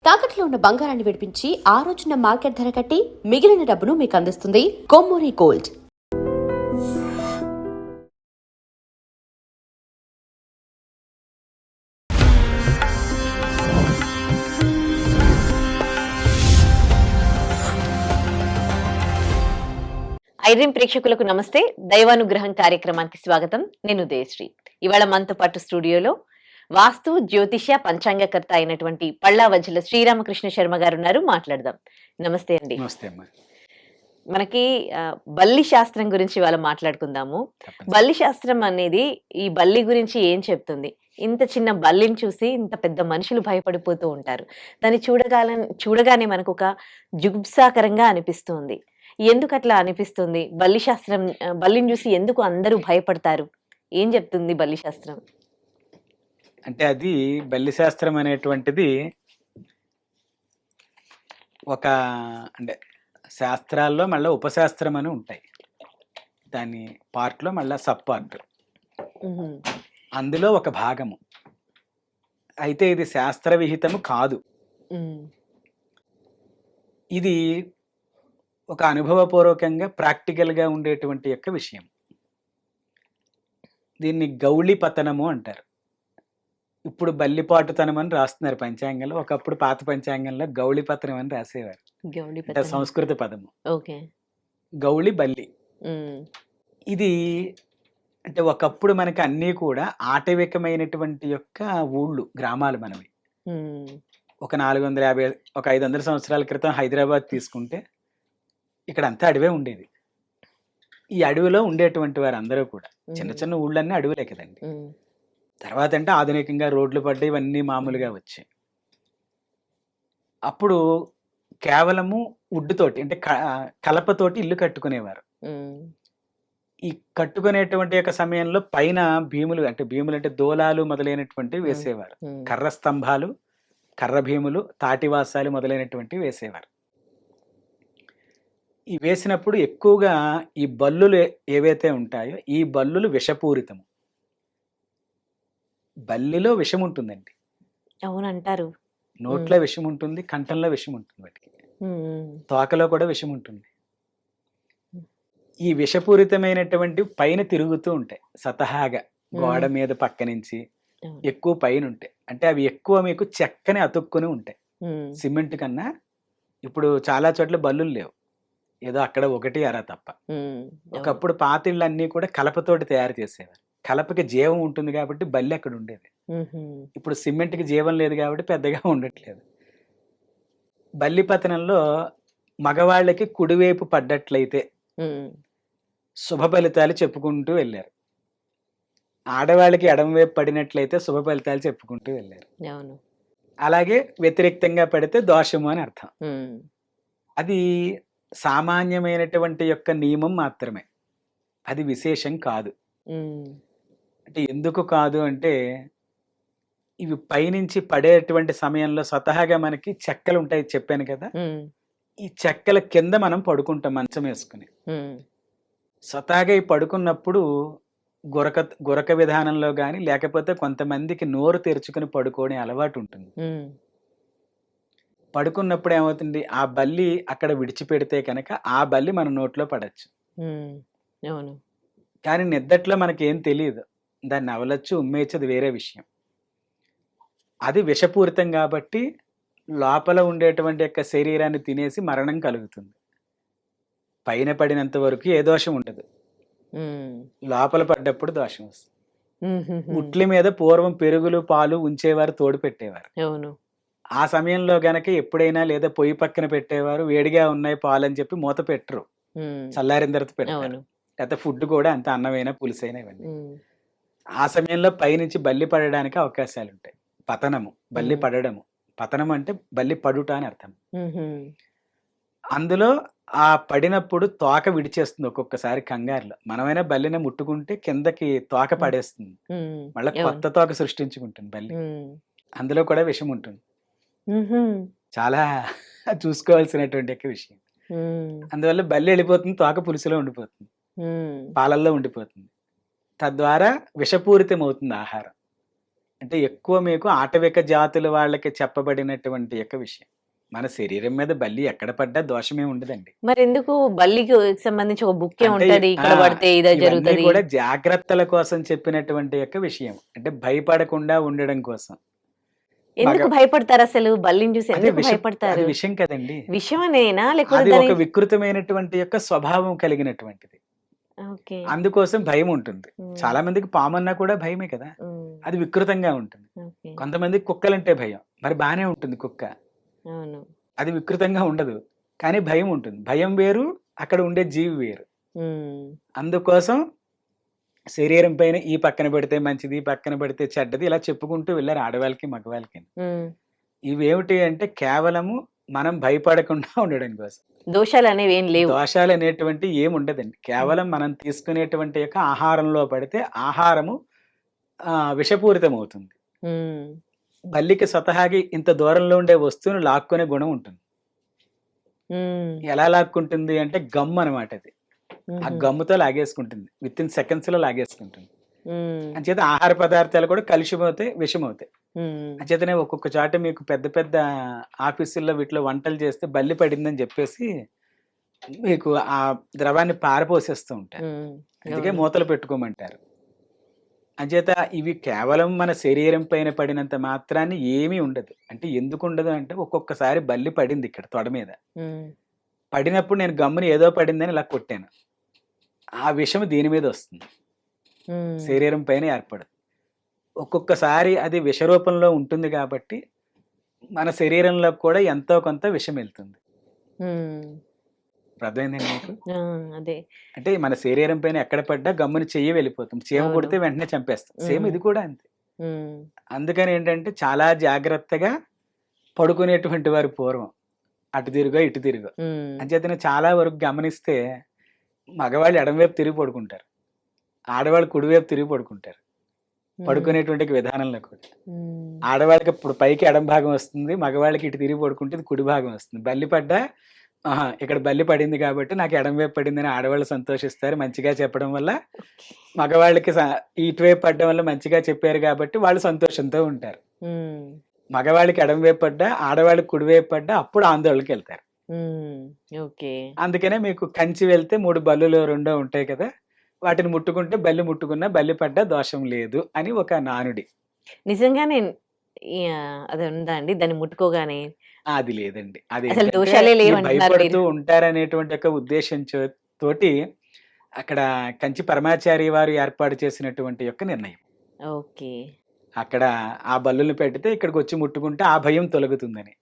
తాకట్లో ఉన్న బంగారాన్ని విడిపించి ఆ రోజున మార్కెట్ ధర కట్టి మిగిలిన డబ్బును మీకు అందిస్తుంది కొమ్మూరి గోల్డ్. ఐడ్రీమ్ ప్రేక్షకులకు నమస్తే. దైవానుగ్రహం కార్యక్రమానికి స్వాగతం. నేను దేశ్రీ. ఇవాళ మనతో పాటు స్టూడియోలో వాస్తు జ్యోతిష పంచాంగకర్త అయినటువంటి పళ్ళావజ్జల శ్రీరామకృష్ణ శర్మ గారు ఉన్నారు. మాట్లాడదాం. నమస్తే అండి. నమస్తే అమ్మా. మనకి బల్లి శాస్త్రం గురించి ఇవాళ మాట్లాడుకుందాము. బల్లి శాస్త్రం అనేది ఈ బల్లి గురించి ఏం చెప్తుంది? ఇంత చిన్న బల్లిని చూసి ఇంత పెద్ద మనుషులు భయపడిపోతూ ఉంటారు. దాన్ని చూడగానే మనకు ఒక జుగుప్సాకరంగా అనిపిస్తుంది. ఎందుకు అట్లా అనిపిస్తుంది? బల్లిని చూసి ఎందుకు అందరూ భయపడతారు? ఏం చెప్తుంది బల్లి శాస్త్రం? అంటే అది బల్లి శాస్త్రం అనేటువంటిది ఒక అంటే శాస్త్రాల్లో మళ్ళీ ఉపశాస్త్రం అని ఉంటాయి. దాని పార్ట్లో మళ్ళీ సబ్ పార్ట్, అందులో ఒక భాగము. అయితే ఇది శాస్త్ర విహితము కాదు. ఇది ఒక అనుభవపూర్వకంగా ప్రాక్టికల్గా ఉండేటువంటి యొక్క విషయం. దీన్ని గౌళి పతనము అంటారు. ఇప్పుడు బల్లిపాటుతనం అని రాస్తున్నారు పంచాంగంలో. ఒకప్పుడు పాత పంచాంగంలో గౌళి పతనం అని రాసేవారు. అంటే సంస్కృత పదము. గౌళి బల్లి. ఇది అంటే ఒకప్పుడు మనకి అన్నీ కూడా ఆటవికమైనటువంటి యొక్క ఊళ్ళు, గ్రామాలు మనవి. ఒక 450 ఒక 500 సంవత్సరాల క్రితం హైదరాబాద్ తీసుకుంటే ఇక్కడ అంతా అడవే ఉండేది. ఈ అడవిలో ఉండేటువంటి వారు అందరూ కూడా చిన్న చిన్న ఊళ్ళన్నీ అడవులే కదండి. తర్వాత అంటే ఆధునికంగా రోడ్లు పడ్డాయి, ఇవన్నీ మామూలుగా వచ్చాయి. అప్పుడు కేవలము వుడ్డుతోటి అంటే కలపతోటి ఇల్లు కట్టుకునేవారు. ఈ కట్టుకునేటువంటి యొక్క సమయంలో పైన భీములు అంటే దోలాలు మొదలైనటువంటివి వేసేవారు. కర్ర స్తంభాలు, కర్ర భీములు, తాటివాసాలు మొదలైనటువంటివి వేసేవారు. ఈ వేసినప్పుడు ఎక్కువగా ఈ బల్లులు ఏవైతే ఉంటాయో ఈ బల్లులు విషపూరితము. బల్లిలో విషం ఉంటుందండి. అవునంటారు. నోట్లో విషం ఉంటుంది, కంఠంలో విషం ఉంటుంది, వాటికి తోకలో కూడా విషం ఉంటుంది. ఈ విషపూరితమైనటువంటి పైన తిరుగుతూ ఉంటాయి సతహాగా, గోడ మీద పక్క నుంచి ఎక్కువ పైన ఉంటాయి. అంటే అవి ఎక్కువ మీకు చెక్కని అతుక్కుని ఉంటాయి. సిమెంట్ కన్నా ఇప్పుడు చాలా చోట్ల బల్లులు లేవు, ఏదో అక్కడ ఒకటి అరా తప్ప. ఒకప్పుడు పాతిళ్ళన్నీ కూడా కలపతోటి తయారు చేసేవారు. కలపకి జీవం ఉంటుంది కాబట్టి బల్లి అక్కడ ఉండేది. ఇప్పుడు సిమెంట్కి జీవం లేదు కాబట్టి పెద్దగా ఉండట్లేదు. బల్లి పతనంలో మగవాళ్ళకి కుడివైపు పడ్డట్లయితే శుభ ఫలితాలు చెప్పుకుంటూ వెళ్ళారు, ఆడవాళ్ళకి ఎడమవైపు పడినట్లయితే శుభ ఫలితాలు చెప్పుకుంటూ వెళ్ళారు. అలాగే వ్యతిరేక్తంగా పడితే దోషము అని అర్థం. అది సామాన్యమైనటువంటి యొక్క నియమం మాత్రమే, అది విశేషం కాదు. అంటే ఎందుకు కాదు అంటే ఇవి పైనుంచి పడేటువంటి సమయంలో స్వతహాగా మనకి చెక్కలు ఉంటాయి, చెప్పాను కదా. ఈ చెక్కల కింద మనం పడుకుంటాం మంచం వేసుకుని. స్వతహాగా ఈ పడుకున్నప్పుడు గురక విధానంలో కానీ లేకపోతే కొంతమందికి నోరు తెరుచుకుని పడుకోవడం అలవాటు ఉంటుంది. పడుకున్నప్పుడు ఏమవుతుంది, ఆ బల్లి అక్కడ విడిచిపెడితే కనుక ఆ బల్లి మన నోట్లో పడచ్చు. కానీ నిద్దట్లో మనకి ఏం తెలియదు, దాన్ని అవలచ్చు, ఉమ్మేయచ్చు, అది వేరే విషయం. అది విషపూరితం కాబట్టి లోపల ఉండేటువంటి యొక్క శరీరాన్ని తినేసి మరణం కలుగుతుంది. పైన పడినంత వరకు ఏ దోషం ఉండదు, లోపల పడ్డప్పుడు దోషం వస్తుంది. ఉట్ల మీద పూర్వం పెరుగులు పాలు ఉంచేవారు, తోడు పెట్టేవారు. ఆ సమయంలో గనక ఎప్పుడైనా లేదా పొయ్యి పక్కన పెట్టేవారు, వేడిగా ఉన్నాయి పాలు అని చెప్పి మూత పెట్టరు, చల్లారిన తర్వాత పెట్టారు. లేకపోతే ఫుడ్ కూడా అంత అన్నమైనా పులుసైనా ఇవన్నీ. ఆ సమయంలో పైనుంచి బల్లి పడడానికి అవకాశాలు ఉంటాయి. పతనము, బల్లి పడడము. పతనం అంటే బల్లి పడుట అని అర్థం. అందులో ఆ పడినప్పుడు తోక విడిచేస్తుంది ఒక్కొక్కసారి కంగారులో. మనమైనా బల్లిని ముట్టుకుంటే కిందకి తోక పడేస్తుంది, మళ్ళీ కొత్త తోక సృష్టించుకుంటుంది బల్లి. అందులో కూడా విషం ఉంటుంది. చాలా చూసుకోవాల్సినటువంటి యొక్క విషయం. అందువల్ల బల్లి వెళ్ళిపోతుంది, తోక పులుసులో ఉండిపోతుంది, పాలల్లో ఉండిపోతుంది. తద్వారా విషపూరితం అవుతుంది ఆహారం. అంటే ఎక్కువ మీకు ఆటవిక జాతుల వాళ్ళకి చెప్పబడినటువంటి యొక్క విషయం. మన శరీరం మీద బల్లి ఎక్కడ పడ్డా దోషమే ఉండదండి. మరి ఎందుకు బల్లికి సంబంధించి ఒక బుక్కే అంటే ఉంటది, ఇక్కడ పడితే ఇదే ఇవన్నీ జరుగుతది. కూడా జాగ్రత్తల కోసం చెప్పినటువంటి యొక్క విషయం. అంటే భయపడకుండా ఉండడం కోసం. ఎందుకు మగ భయపడతారు అసలు? బల్లిని చూసి అదే ఎందుకు విషం, అది భయపడతారు? విషం కదండి. విషమనేనా లేకపోతే అది దాని ఒక వికృతమైనటువంటి యొక్క స్వభావం కలిగినటువంటిది. ఓకే. అందుకోసం భయం ఉంటుంది. ఉమ్, చాలా మందికి పామన్నా కూడా భయమే కదా. ఉమ్, అది వికృతంగా ఉంటుంది. ఓకే. కొంతమందికి కుక్కలంటే భయం. మరి బానే ఉంటుంది కుక్క. అవును. అది వికృతంగా ఉండదు. కానీ భయం ఉంటుంది. భయం వేరు, అక్కడ ఉండే జీవి వేరు. ఉమ్, అందుకోసం శరీరం పైన ఈ పక్కన పెడితే మంచిది, ఈ పక్కన పెడితే చెడ్డది ఇలా చెప్పుకుంటూ వెళ్ళారు ఆడవాళ్ళకి, మగవాళ్ళకి. ఉమ్. ఇవేమిటి అంటే కేవలము మనం భయపడకుండా ఉండడం కోసం. దోషాలు అనేవి ఏం లేవు. దోషాలు అనేటువంటి ఏమి ఉండదండి. కేవలం మనం తీసుకునేటువంటి యొక్క ఆహారంలో పడితే ఆహారము విషపూరితం అవుతుంది. ఉమ్, బల్లికి స్వతహాగి ఇంత దూరంలో ఉండే వస్తువును లాక్కునే గుణం ఉంటుంది. ఉమ్, ఎలా లాక్కుంటుంది అంటే గమ్ అనమాట. అది ఆ ఉమ్, గమ్ముతో లాగేసుకుంటుంది. విత్ ఇన్ సెకండ్స్ లో లాగేసుకుంటుంది. ఉమ్, అంచేత ఆహార పదార్థాలు కూడా కలుషిమవుతాయి, విషమవుతాయి. ఉమ్, అంచేతనే ఒక్కొక్క చోట మీకు పెద్ద పెద్ద ఆఫీసుల్లో వీటిలో వంటలు చేస్తే బల్లి పడిందని చెప్పేసి మీకు ఆ ద్రవాన్ని పారపోసేస్తూ ఉంటారు. ఉమ్, అందుకే అవును. మూతలు పెట్టుకోమంటారు. అంచేత ఇవి కేవలం మన శరీరం పైన పడినంత మాత్రాన్ని ఏమీ ఉండదు. అంటే ఎందుకు ఉండదు అంటే ఒక్కొక్కసారి బల్లి పడింది ఇక్కడ తొడ మీద. ఉమ్, పడినప్పుడు నేను గమ్ముని ఏదో పడిందని ఇలా కొట్టాను. ఆ విషయం దీని మీద వస్తుంది, ఉమ్, శరీరం పైన ఏర్పడదు. ఒక్కొక్కసారి అది విషరూపంలో ఉంటుంది కాబట్టి మన శరీరంలో కూడా ఎంతో కొంత విషం వెళ్తుంది. ఉమ్, అర్థమైందండి మీకు? ఆ, అదే. అంటే మన శరీరం పైన ఎక్కడ పడ్డా గమ్ముని చెయ్యి వెళ్ళిపోతుంది. చీమ అవును. కొడితే వెంటనే చంపేస్తాం. సేమ్ ఇది కూడా అంతే. ఉమ్, అందుకని ఏంటంటే చాలా జాగ్రత్తగా పడుకునేటువంటి వారు పూర్వం. అటు తిరుగో ఇటు తిరుగో. ఉమ్, అంచేతనే చాలా వరకు గమనిస్తే మగవాళ్ళు ఎడమవైపు తిరిగి పడుకుంటారు, ఆడవాళ్ళు కుడివైపు తిరిగి పడుకుంటారు పడుకునేటువంటి విధానంలో కూడా. ఉమ్, ఆడవాళ్ళకి ఇప్పుడు పైకి ఎడం భాగం వస్తుంది, మగవాళ్ళకి ఇటు తిరిగి పడుకుంటే ఇది కుడి భాగం వస్తుంది. బల్లి పడ్డా ఇక్కడ బల్లి పడింది కాబట్టి నాకు ఎడం వైపు పడిందని ఆడవాళ్ళు సంతోషిస్తారు మంచిగా చెప్పడం వల్ల. మగవాళ్ళకి ఇటువైపు పడడం వల్ల మంచిగా చెప్పారు కాబట్టి వాళ్ళు సంతోషంతో ఉంటారు. ఉమ్, మగవాళ్ళకి ఎడం వైపు పడ్డా, ఆడవాళ్ళకి కుడివైపు పడ్డా అప్పుడు ఆందోళనకి వెళ్తారు. ఉమ్, ఓకే. అందుకనే మీకు కంచి వెళ్తే 3 బల్లులు రెండో ఉంటాయి కదా, వాటిని ముట్టుకుంటే బల్లి ముట్టుకున్నా బల్లి పడ్డా దోషం లేదు అని ఒక నానుడి. నిజంగానే అది ఉందా అండి? దాన్ని ముట్టుకోగానే అది లేదండి. అది అసలు ఏంటంటే దోషాలే ఈ లేవంటున్నారు భయపడుతూ మీరు. ఉంటారనేటువంటి ఒక ఉద్దేశం తోటి అక్కడ కంచి పరమాచారి వారు ఏర్పాటు చేసినటువంటి యొక్క నిర్ణయం. ఓకే. అక్కడ ఆ బల్లులు పెడితే ఇక్కడికి వచ్చి ముట్టుకుంటే ఆ భయం తొలగుతుందని.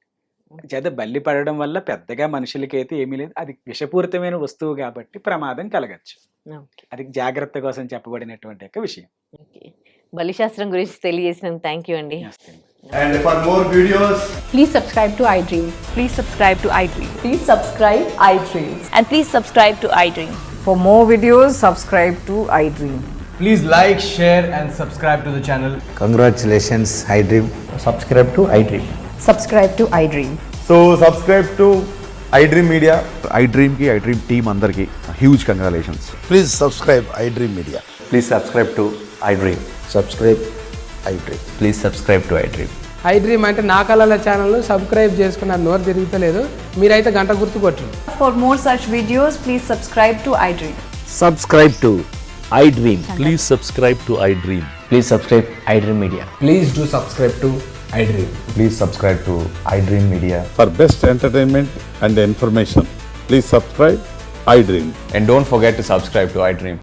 చేత బల్లి పడడం వల్ల పెద్దగా మనుషులకైతే ఏమీ లేదు. అది విషపూరితమైన వస్తువు కాబట్టి ప్రమాదం కలగచ్చు. ఓకే. అది జాగ్రత్త కోసం చెప్పబడినటువంటి యొక్క విషయం. ఓకే. బలిశాస్త్రం గురించి తెలియజేసినందుకు థ్యాంక్ యూ అండి. నమస్తే. And for more videos, Please subscribe to iDream. Please subscribe to iDream. Please subscribe iDream. And please subscribe to iDream. For more videos, subscribe to iDream. please like, share, and subscribe to the channel. Congratulations, iDream. subscribe to iDream. Subscribe to iDream. So subscribe to iDream Media. iDream ki iDream team అందరికి huge congratulations. Please subscribe iDream Media. Please subscribe to iDream. Subscribe iDream. Please subscribe to iDream. iDream అంటే నా కళల channel subscribe చేసుకున్న నోరు తిరుగుతలేదు, మీరైతే గంట గుర్తు కొట్టండి. For more such videos, please subscribe to iDream. Subscribe to iDream. Please subscribe to iDream. Please subscribe iDream Media. Please do subscribe to iDream. Please subscribe to iDream Media. For best entertainment and information, please subscribe iDream. And don't forget to subscribe to iDream.